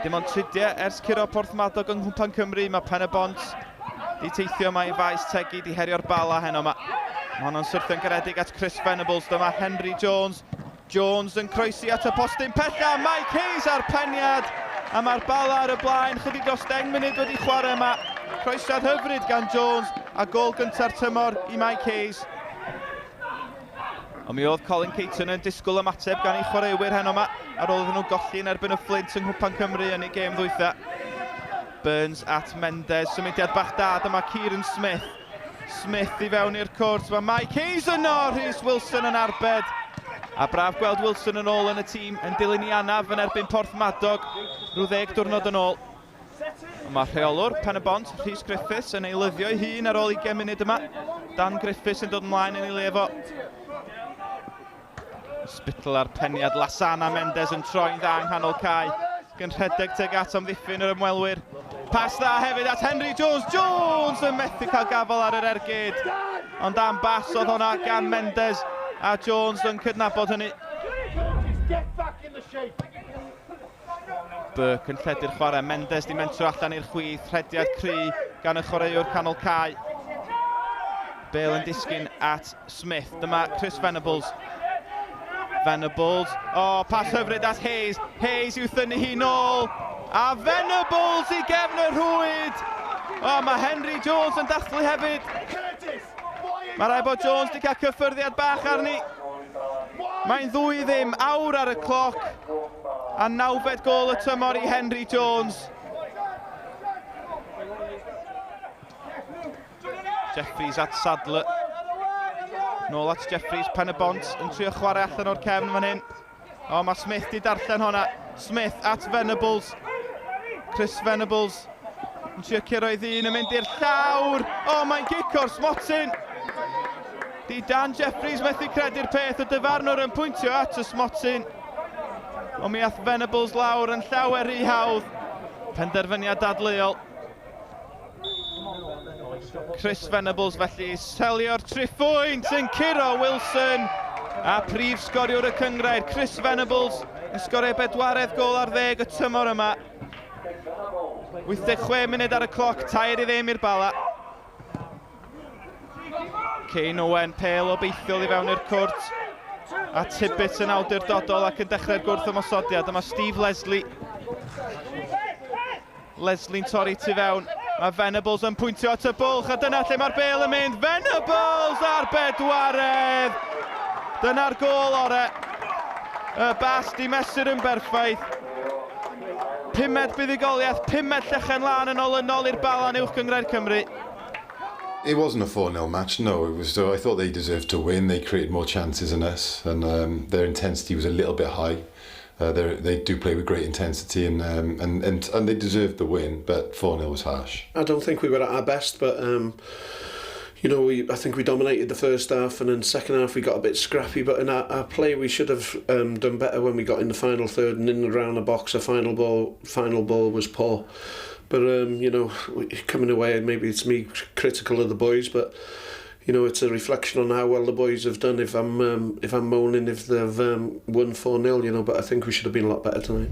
dim ond tridiau ers curo Porthmadog yng Nghwmpan Cymru. Mae Pen-y-bont di teithio yma i faes tegu, di herio'r Bala heno yma. Mae hwnna'n syrthio'n garedig at Chris Venables. Dyma Henry Jones. Jones yn croesi at y postyn pella. Mike Hayes ar peniad. A mae'r Bala ar y blaen. Chydig dros 10 munud wedi chwarae yma. Croesiad hyfryd gan Jones. A gol gyntaf tymor i Mike Hayes. Ond mi oedd Colin Caton yn disgwyl ymateb gan ei chwaraewyr heno yma. Ar ôl iddyn nhw golli yn erbyn y Flint yng Nghwmpan Cymru yn ei gêm ddwytha. Burns at Mendes. Symudiad bach da. Dyma Kieran Smith. Smith i fewn i'r cwrt. Mae Mike Hayes yno. Rhys Wilson yn arbed. A braf gweld Wilson yn ôl yn y tîm yn dilyn i anaf yn erbyn Porthmadog. Rhyw 10 diwrnod yn ôl. Mae rheolwr Pen-y-bont, Rhys Griffiths, yn eilyddio ei hun ar ôl 20 munud yma. Dan Griffiths yn dod ymlaen yn ei lefo. Spitl ar peniad. Lasana Mendes yn troi'n dda yng nghanol cae. Gan rhedeg teg at amddiffyn yr ymwelwyr. Pas dda hefyd at Henry Jones. Jones yn methu cael gafel ar yr ergyd. Ond am bas oedd hwnna gan Mendes. A Jones yn cydnabod hynny. Burke yn lledu'r chwarae. Mendes di mentro allan i'r chwith. Rhediad cry gan y chwaraewr canol cae. Bale yn disgyn at Smith. Dyma Chris Venables. Venables. O, pas hyfryd at Hayes. Hayes i'w thynnu hi nôl. A Venables i gefn y rhwyd. O, mae Henry Jones yn dathlu hefyd. Mae rai bod Jones di cael cyffyrddiad bach arni. Mae'n 2-0, awr ar y cloc. A 9fed gol y tymor i Henry Jones. Jeffries at Sadler. Nôl at Jeffries, Pen-y-bont yn trio chwarae allan o'r cefn fan hyn. O, mae Smith di darllen hwnna. Smith at Venables. Chris Venables yn trio curo i ddyn yn mynd i'r llawr. O, mae'n gico'r smotyn. Di Dan Jeffries methu credu'r peth. Y dyfarnwr yn pwyntio at y smotyn. O, mi ath Venables lawr yn llawer rhy hawdd. Penderfyniad dadleuol. Chris Venables felly selio'r triphwynt yn curo Wilson. A prif sgoriwr y cyngrair, Chris Venables, yn sgorio 4 gol ar 10 y tymor yma. 86 munud ar y cloc, 2-0 i'r Bala. Kane Owen, pêl obeithiol i fewn i'r cwrt. A Tibbet yn awdurdodol ac yn dechrau'r gwrth ymosodiad. Dyma Steve Leslie. Leslie'n torri tu fewn. Mae Venables yn pwyntio at y bwlch a dyna lle mae'r Bale yn mynd. Venables ar 4. Dyna'r gol ore. Y bas di mesur yn berffaith. 5 buddigoliaeth, 5 llechen lan yn olynol i'r Bala yn uwch gyngrair Cymru. It wasn't a 4-0 match, no. It was. I thought they deserved to win. They created more chances than us, and their intensity was a little bit high. They do play with great intensity, and they deserved the win. But 4-0 was harsh. I don't think we were at our best, but you know, I think we dominated the first half, and then second half we got a bit scrappy. But in our play, we should have done better when we got in the final third and in and around the box. The final ball was poor. But you know, coming away, maybe it's me critical of the boys, but you know, it's a reflection on how well the boys have done. If I'm moaning if they've won 4-0, you know, but I think we should have been a lot better tonight.